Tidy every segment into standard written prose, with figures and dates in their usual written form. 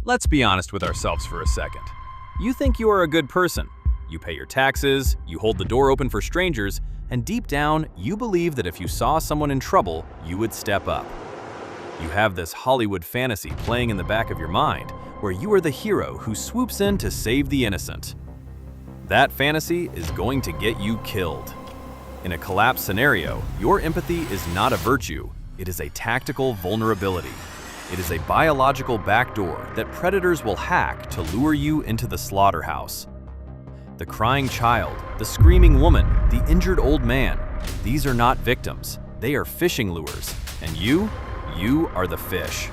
Let's be honest with ourselves for a second. You think you are a good person. You pay your taxes, you hold the door open for strangers, and deep down, you believe that if you saw someone in trouble, you would step up. You have this Hollywood fantasy playing in the back of your mind, where you are the hero who swoops in to save the innocent. That fantasy is going to get you killed. In a collapse scenario, your empathy is not a virtue, it is a tactical vulnerability. It is a biological backdoor that predators will hack to lure you into the slaughterhouse. The crying child, the screaming woman, the injured old man, these are not victims, they are fishing lures, and you are the fish.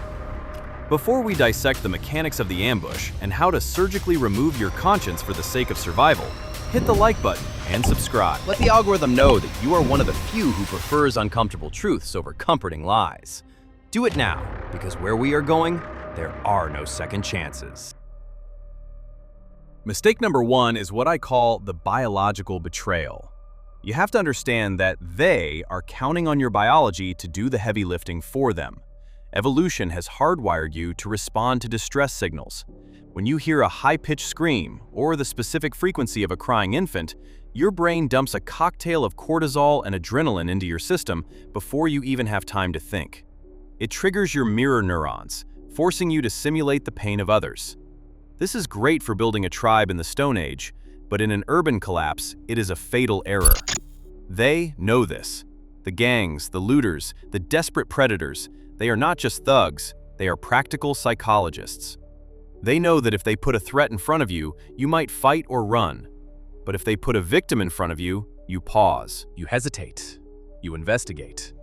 Before we dissect the mechanics of the ambush and how to surgically remove your conscience for the sake of survival, hit the like button and subscribe. Let the algorithm know that you are one of the few who prefers uncomfortable truths over comforting lies. Do it now, because where we are going, there are no second chances. Mistake number one is what I call the biological betrayal. You have to understand that they are counting on your biology to do the heavy lifting for them. Evolution has hardwired you to respond to distress signals. When you hear a high-pitched scream or the specific frequency of a crying infant, your brain dumps a cocktail of cortisol and adrenaline into your system before you even have time to think. It triggers your mirror neurons, forcing you to simulate the pain of others. This is great for building a tribe in the Stone Age, but in an urban collapse, it is a fatal error. They know this. The gangs, the looters, the desperate predators, they are not just thugs, they are practical psychologists. They know that if they put a threat in front of you, you might fight or run. But if they put a victim in front of you, you pause. You hesitate. You investigate.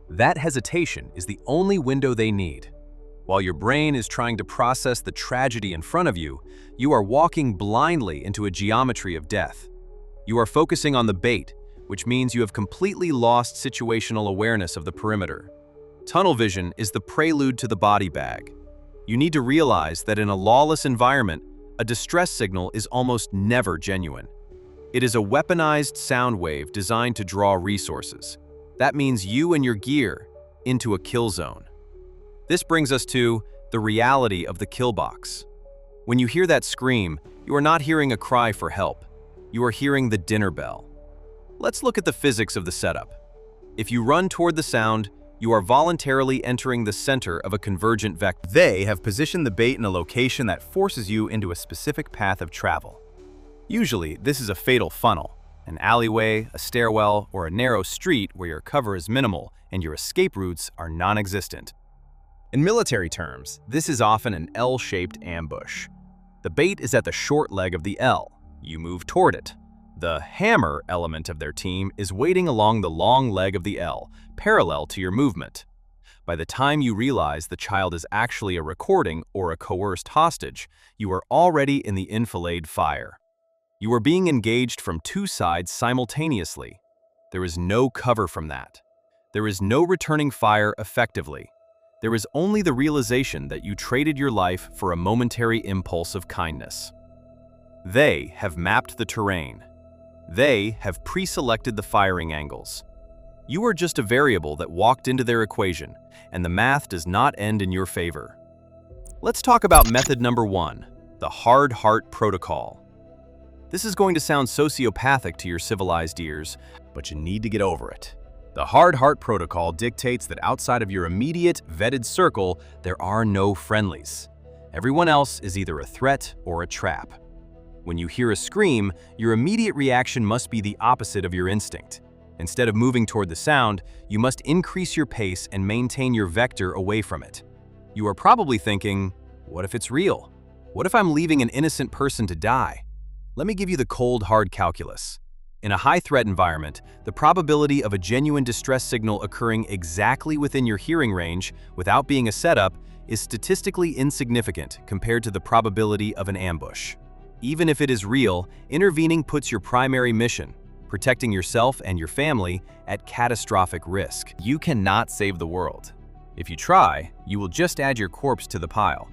That hesitation is the only window they need. While your brain is trying to process the tragedy in front of you, you are walking blindly into a geometry of death. You are focusing on the bait, which means you have completely lost situational awareness of the perimeter. Tunnel vision is the prelude to the body bag. You need to realize that in a lawless environment, a distress signal is almost never genuine. It is a weaponized sound wave designed to draw resources. That means you and your gear into a kill zone. This brings us to the reality of the killbox. When you hear that scream, you are not hearing a cry for help. You are hearing the dinner bell. Let's look at the physics of the setup. If you run toward the sound, you are voluntarily entering the center of a convergent vector. They have positioned the bait in a location that forces you into a specific path of travel. Usually, this is a fatal funnel, an alleyway, a stairwell, or a narrow street where your cover is minimal and your escape routes are non-existent. In military terms, this is often an L-shaped ambush. The bait is at the short leg of the L. You move toward it. The hammer element of their team is waiting along the long leg of the L, parallel to your movement. By the time you realize the child is actually a recording or a coerced hostage, you are already in the enfilade fire. You are being engaged from two sides simultaneously. There is no cover from that. There is no returning fire effectively. There is only the realization that you traded your life for a momentary impulse of kindness. They have mapped the terrain. They have pre-selected the firing angles. You are just a variable that walked into their equation, and the math does not end in your favor. Let's talk about method number one, the hard heart protocol. This is going to sound sociopathic to your civilized ears, but you need to get over it. The hard heart protocol dictates that outside of your immediate, vetted circle, there are no friendlies. Everyone else is either a threat or a trap. When you hear a scream, your immediate reaction must be the opposite of your instinct. Instead of moving toward the sound, you must increase your pace and maintain your vector away from it. You are probably thinking, what if it's real? What if I'm leaving an innocent person to die? Let me give you the cold, hard calculus. In a high-threat environment, the probability of a genuine distress signal occurring exactly within your hearing range without being a setup is statistically insignificant compared to the probability of an ambush. Even if it is real, intervening puts your primary mission, protecting yourself and your family, at catastrophic risk. You cannot save the world. If you try, you will just add your corpse to the pile.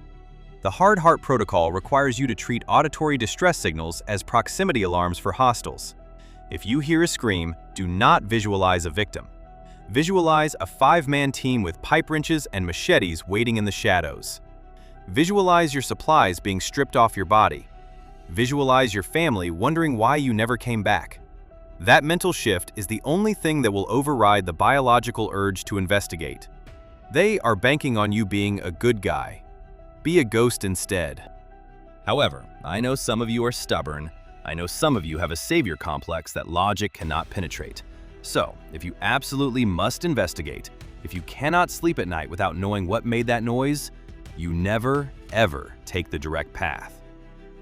The hard heart protocol requires you to treat auditory distress signals as proximity alarms for hostiles. If you hear a scream, do not visualize a victim. Visualize a 5-man team with pipe wrenches and machetes waiting in the shadows. Visualize your supplies being stripped off your body. Visualize your family wondering why you never came back. That mental shift is the only thing that will override the biological urge to investigate. They are banking on you being a good guy. Be a ghost instead. However, I know some of you are stubborn. I know some of you have a savior complex that logic cannot penetrate. So, if you absolutely must investigate, if you cannot sleep at night without knowing what made that noise, you never, ever take the direct path.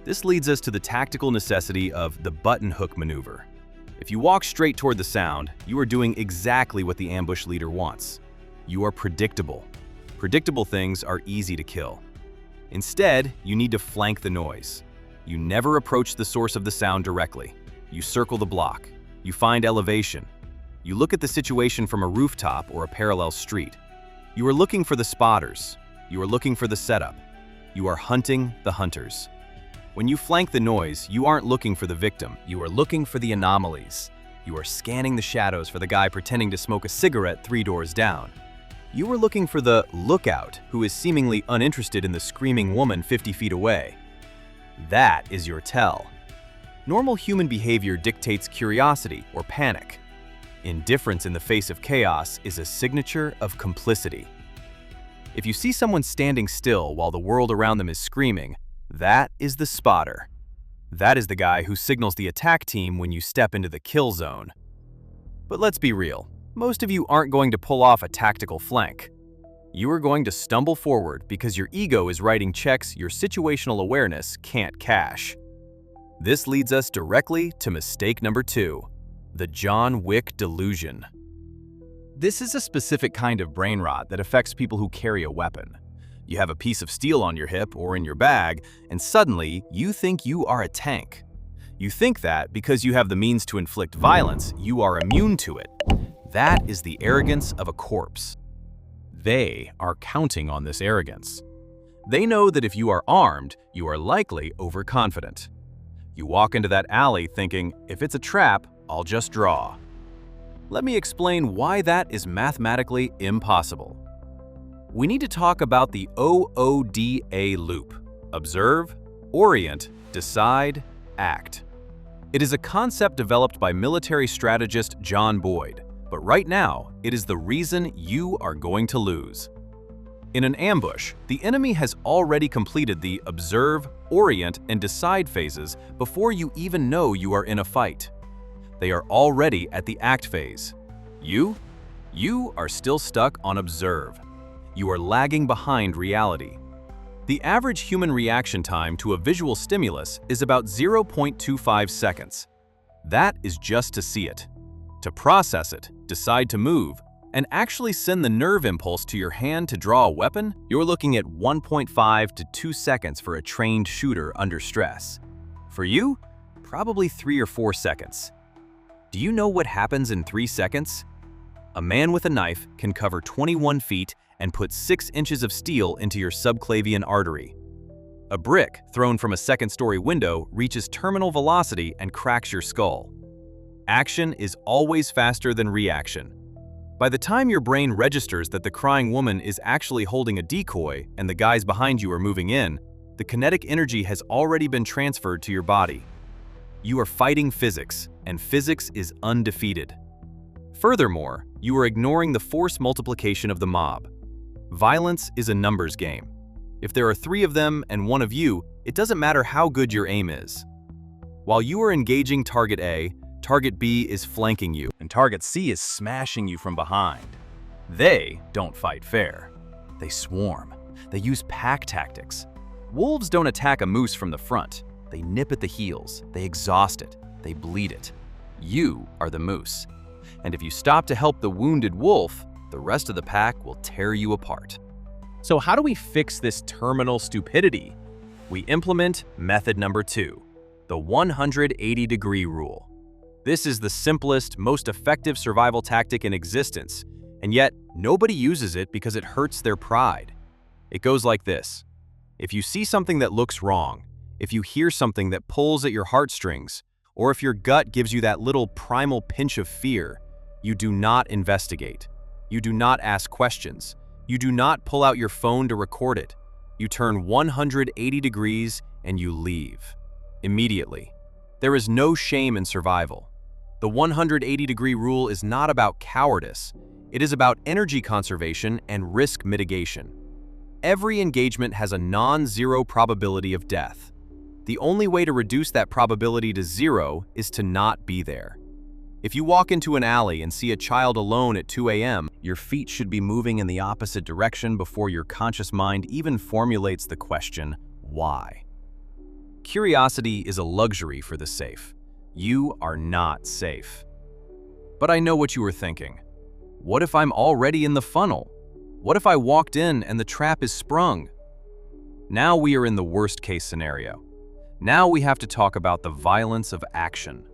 This leads us to the tactical necessity of the button hook maneuver. If you walk straight toward the sound, you are doing exactly what the ambush leader wants. You are predictable. Predictable things are easy to kill. Instead, you need to flank the noise. You never approach the source of the sound directly. You circle the block. You find elevation. You look at the situation from a rooftop or a parallel street. You are looking for the spotters. You are looking for the setup. You are hunting the hunters. When you flank the noise, you aren't looking for the victim. You are looking for the anomalies. You are scanning the shadows for the guy pretending to smoke a cigarette 3 doors down. You are looking for the lookout who is seemingly uninterested in the screaming woman 50 feet away. That is your tell. Normal human behavior dictates curiosity or panic. Indifference in the face of chaos is a signature of complicity. If you see someone standing still while the world around them is screaming, that is the spotter. That is the guy who signals the attack team when you step into the kill zone. But let's be real, most of you aren't going to pull off a tactical flank. You are going to stumble forward because your ego is writing checks your situational awareness can't cash. This leads us directly to mistake number 2, the John Wick delusion. This is a specific kind of brain rot that affects people who carry a weapon. You have a piece of steel on your hip or in your bag, and suddenly you think you are a tank. You think that because you have the means to inflict violence, you are immune to it. That is the arrogance of a corpse. They are counting on this arrogance. They know that if you are armed, you are likely overconfident. You walk into that alley thinking, if it's a trap, I'll just draw. Let me explain why that is mathematically impossible. We need to talk about the OODA loop: observe, orient, decide, act. It is a concept developed by military strategist John Boyd, but right now, it is the reason you are going to lose. In an ambush, the enemy has already completed the observe, orient, and decide phases before you even know you are in a fight. They are already at the act phase. You are still stuck on observe. You are lagging behind reality. The average human reaction time to a visual stimulus is about 0.25 seconds. That is just to see it. To process it, decide to move, and actually send the nerve impulse to your hand to draw a weapon, you're looking at 1.5 to 2 seconds for a trained shooter under stress. For you, probably 3 or 4 seconds. Do you know what happens in 3 seconds? A man with a knife can cover 21 feet and put 6 inches of steel into your subclavian artery. A brick thrown from a second-story window reaches terminal velocity and cracks your skull. Action is always faster than reaction. By the time your brain registers that the crying woman is actually holding a decoy and the guys behind you are moving in, the kinetic energy has already been transferred to your body. You are fighting physics, and physics is undefeated. Furthermore, you are ignoring the force multiplication of the mob. Violence is a numbers game. If there are 3 of them and 1 of you, it doesn't matter how good your aim is. While you are engaging target A, target B is flanking you, and target C is smashing you from behind. They don't fight fair. They swarm. They use pack tactics. Wolves don't attack a moose from the front. They nip at the heels. They exhaust it. They bleed it. You are the moose. And if you stop to help the wounded wolf, the rest of the pack will tear you apart. So how do we fix this terminal stupidity? We implement method number 2, the 180-degree rule. This is the simplest, most effective survival tactic in existence, and yet nobody uses it because it hurts their pride. It goes like this. If you see something that looks wrong, if you hear something that pulls at your heartstrings, or if your gut gives you that little primal pinch of fear, you do not investigate. You do not ask questions. You do not pull out your phone to record it. You turn 180 degrees and you leave. Immediately. There is no shame in survival. The 180-degree rule is not about cowardice. It is about energy conservation and risk mitigation. Every engagement has a non-zero probability of death. The only way to reduce that probability to zero is to not be there. If you walk into an alley and see a child alone at 2 a.m., your feet should be moving in the opposite direction before your conscious mind even formulates the question, why? Curiosity is a luxury for the safe. You are not safe. But I know what you were thinking. What if I'm already in the funnel? What if I walked in and the trap is sprung? Now we are in the worst-case scenario. Now we have to talk about the violence of action.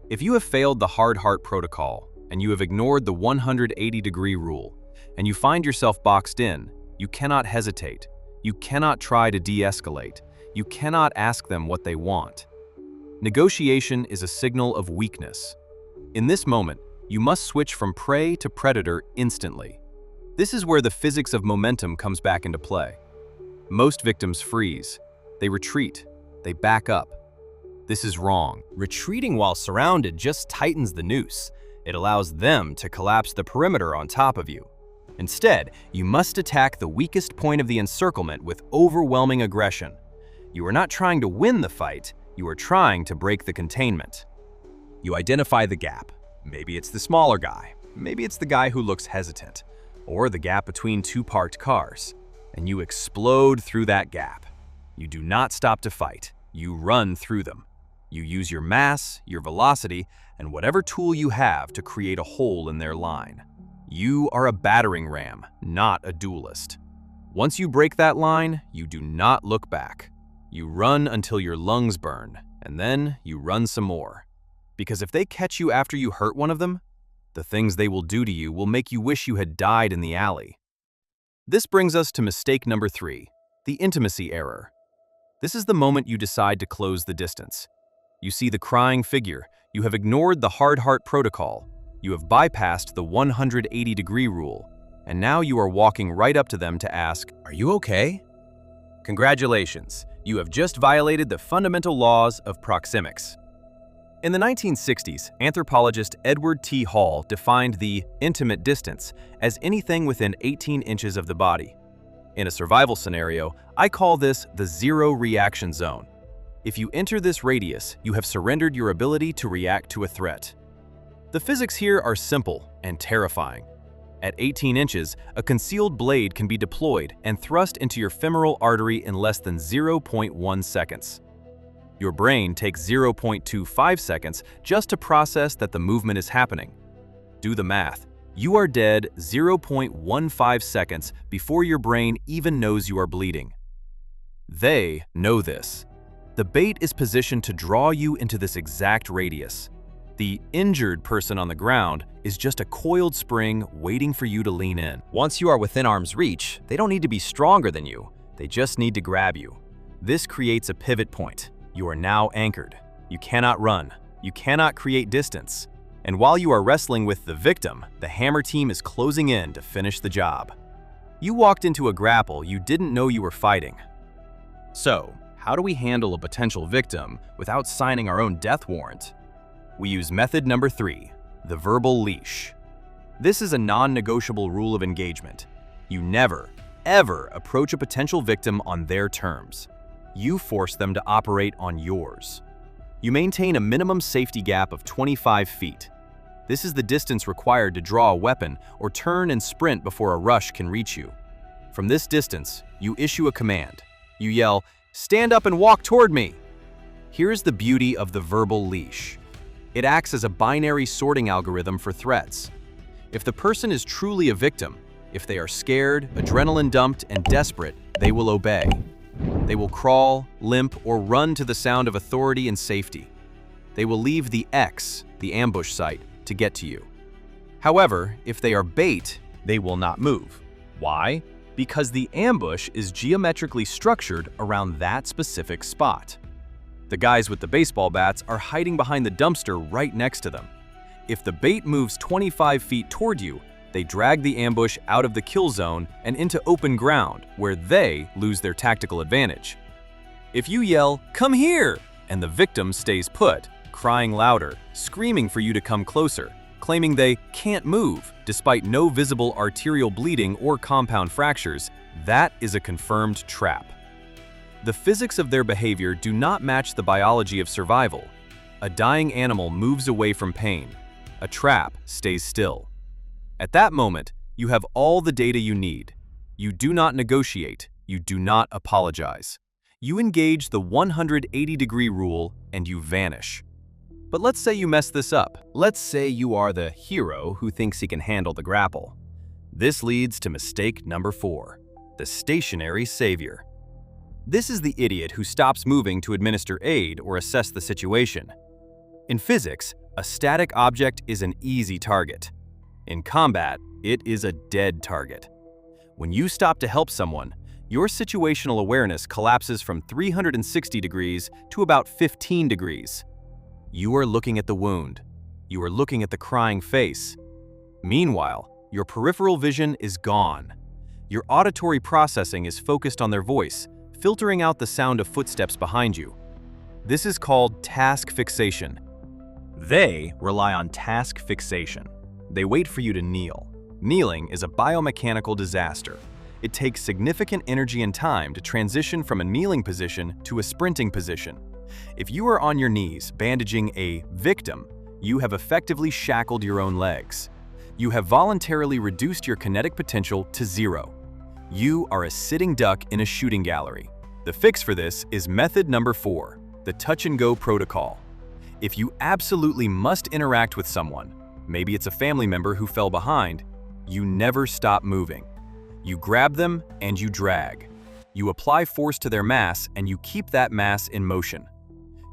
If you have failed the hard heart protocol, and you have ignored the 180-degree rule, and you find yourself boxed in, you cannot hesitate. You cannot try to de-escalate. You cannot ask them what they want. Negotiation is a signal of weakness. In this moment, you must switch from prey to predator instantly. This is where the physics of momentum comes back into play. Most victims freeze. They retreat. They back up. This is wrong. Retreating while surrounded just tightens the noose. It allows them to collapse the perimeter on top of you. Instead, you must attack the weakest point of the encirclement with overwhelming aggression. You are not trying to win the fight, you are trying to break the containment. You identify the gap. Maybe it's the smaller guy. Maybe it's the guy who looks hesitant. Or the gap between two parked cars. And you explode through that gap. You do not stop to fight. You run through them. You use your mass, your velocity, and whatever tool you have to create a hole in their line. You are a battering ram, not a duelist. Once you break that line, you do not look back. You run until your lungs burn, and then you run some more. Because if they catch you after you hurt one of them, the things they will do to you will make you wish you had died in the alley. This brings us to mistake number 3, the intimacy error. This is the moment you decide to close the distance. You see the crying figure. You have ignored the hard heart protocol. You have bypassed the 180-degree rule. And now you are walking right up to them to ask, "Are you okay?" Congratulations, you have just violated the fundamental laws of proxemics. In the 1960s, anthropologist Edward T. Hall defined the intimate distance as anything within 18 inches of the body. In a survival scenario, I call this the zero reaction zone. If you enter this radius, you have surrendered your ability to react to a threat. The physics here are simple and terrifying. At 18 inches, a concealed blade can be deployed and thrust into your femoral artery in less than 0.1 seconds. Your brain takes 0.25 seconds just to process that the movement is happening. Do the math. You are dead 0.15 seconds before your brain even knows you are bleeding. They know this. The bait is positioned to draw you into this exact radius. The injured person on the ground is just a coiled spring waiting for you to lean in. Once you are within arm's reach, they don't need to be stronger than you. They just need to grab you. This creates a pivot point. You are now anchored. You cannot run. You cannot create distance. And while you are wrestling with the victim, the hammer team is closing in to finish the job. You walked into a grapple you didn't know you were fighting. So, how do we handle a potential victim without signing our own death warrant? We use method number 3, the verbal leash. This is a non-negotiable rule of engagement. You never, ever approach a potential victim on their terms. You force them to operate on yours. You maintain a minimum safety gap of 25 feet. This is the distance required to draw a weapon or turn and sprint before a rush can reach you. From this distance, you issue a command. You yell, "Stand up and walk toward me." Here's the beauty of the verbal leash. It acts as a binary sorting algorithm for threats. If the person is truly a victim, if they are scared, adrenaline-dumped, and desperate, they will obey. They will crawl, limp, or run to the sound of authority and safety. They will leave the X, the ambush site, to get to you. However, if they are bait, they will not move. Why? Because the ambush is geometrically structured around that specific spot. The guys with the baseball bats are hiding behind the dumpster right next to them. If the bait moves 25 feet toward you, They drag the ambush out of the kill zone and into open ground, where they lose their tactical advantage. If you yell, "Come here!" and the victim stays put, crying louder, screaming for you to come closer, claiming they can't move despite no visible arterial bleeding or compound fractures, that is a confirmed trap. The physics of their behavior do not match the biology of survival. A dying animal moves away from pain. A trap stays still. At that moment, you have all the data you need. You do not negotiate. You do not apologize. You engage the 180-degree rule and you vanish. But let's say you mess this up. Let's say you are the hero who thinks he can handle the grapple. This leads to mistake number 4, the stationary savior. This is the idiot who stops moving to administer aid or assess the situation. In physics, a static object is an easy target. In combat, it is a dead target. When you stop to help someone, your situational awareness collapses from 360 degrees to about 15 degrees. You are looking at the wound. You are looking at the crying face. Meanwhile, your peripheral vision is gone. Your auditory processing is focused on their voice, filtering out the sound of footsteps behind you. This is called task fixation. They rely on task fixation. They wait for you to kneel. Kneeling is a biomechanical disaster. It takes significant energy and time to transition from a kneeling position to a sprinting position. If you are on your knees bandaging a victim, you have effectively shackled your own legs. You have voluntarily reduced your kinetic potential to 0. You are a sitting duck in a shooting gallery. The fix for this is method number 4, the touch-and-go protocol. If you absolutely must interact with someone, maybe it's a family member who fell behind, you never stop moving. You grab them and you drag. You apply force to their mass and you keep that mass in motion.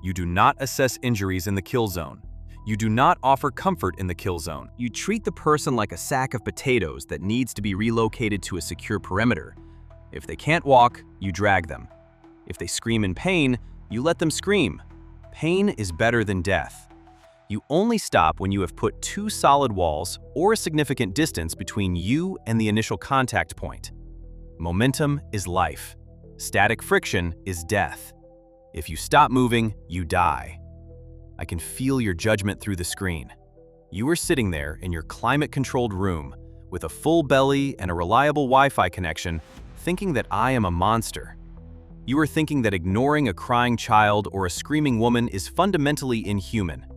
You do not assess injuries in the kill zone. You do not offer comfort in the kill zone. You treat the person like a sack of potatoes that needs to be relocated to a secure perimeter. If they can't walk, you drag them. If they scream in pain, you let them scream. Pain is better than death. You only stop when you have put 2 solid walls or a significant distance between you and the initial contact point. Momentum is life. Static friction is death. If you stop moving, you die. I can feel your judgment through the screen. You are sitting there in your climate-controlled room with a full belly and a reliable Wi-Fi connection, thinking that I am a monster. You are thinking that ignoring a crying child or a screaming woman is fundamentally inhuman.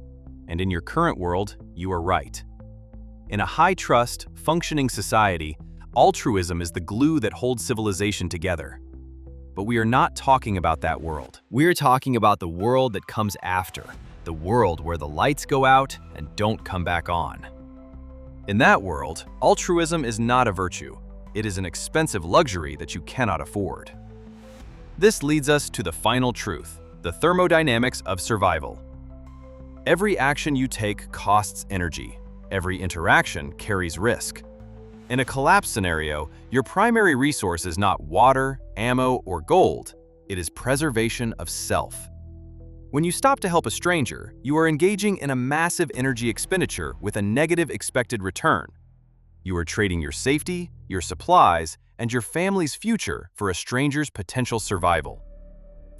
And in your current world, you are right. In a high-trust, functioning society, altruism is the glue that holds civilization together. But we are not talking about that world. We're talking about the world that comes after, the world where the lights go out and don't come back on. In that world, altruism is not a virtue. It is an expensive luxury that you cannot afford. This leads us to the final truth, the thermodynamics of survival. Every action you take costs energy. Every interaction carries risk. In a collapse scenario, your primary resource is not water, ammo, or gold. It is preservation of self. When you stop to help a stranger, you are engaging in a massive energy expenditure with a negative expected return. You are trading your safety, your supplies, and your family's future for a stranger's potential survival.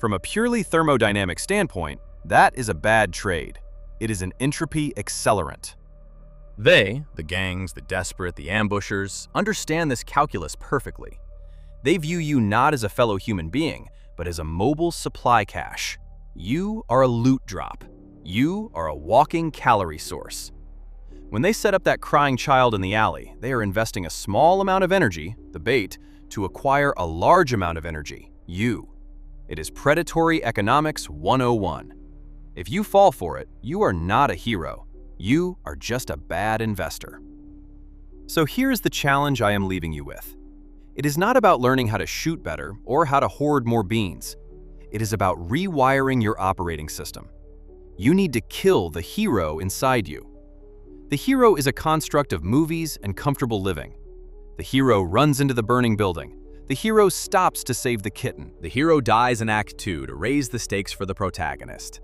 From a purely thermodynamic standpoint, that is a bad trade. It is an entropy accelerant. They, the gangs, the desperate, the ambushers, understand this calculus perfectly. They view you not as a fellow human being, but as a mobile supply cache. You are a loot drop. You are a walking calorie source. When they set up that crying child in the alley, they are investing a small amount of energy, the bait, to acquire a large amount of energy, you. It is predatory economics 101. If you fall for it, you are not a hero. You are just a bad investor. So here's the challenge I am leaving you with. It is not about learning how to shoot better or how to hoard more beans. It is about rewiring your operating system. You need to kill the hero inside you. The hero is a construct of movies and comfortable living. The hero runs into the burning building. The hero stops to save the kitten. The hero dies in Act 2 to raise the stakes for the protagonist.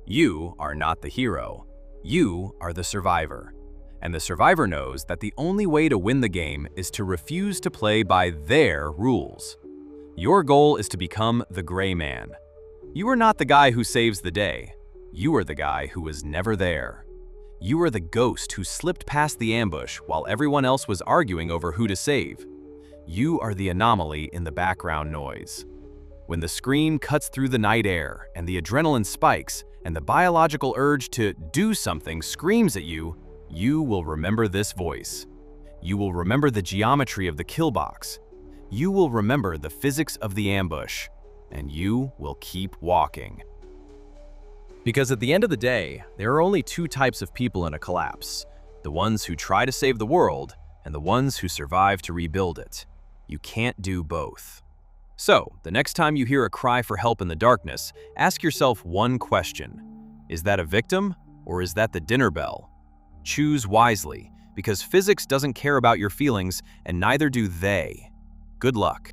You are not the hero. You are the survivor. And the survivor knows that the only way to win the game is to refuse to play by their rules. Your goal is to become the gray man. You are not the guy who saves the day. You are the guy who was never there. You are the ghost who slipped past the ambush while everyone else was arguing over who to save. You are the anomaly in the background noise. When the screen cuts through the night air and the adrenaline spikes and the biological urge to do something screams at you, you will remember this voice. You will remember the geometry of the killbox. You will remember the physics of the ambush, and you will keep walking. Because at the end of the day, there are only two types of people in a collapse: the ones who try to save the world and the ones who survive to rebuild it. You can't do both. So, the next time you hear a cry for help in the darkness, ask yourself one question. Is that a victim, or is that the dinner bell? Choose wisely, because physics doesn't care about your feelings, and neither do they. Good luck.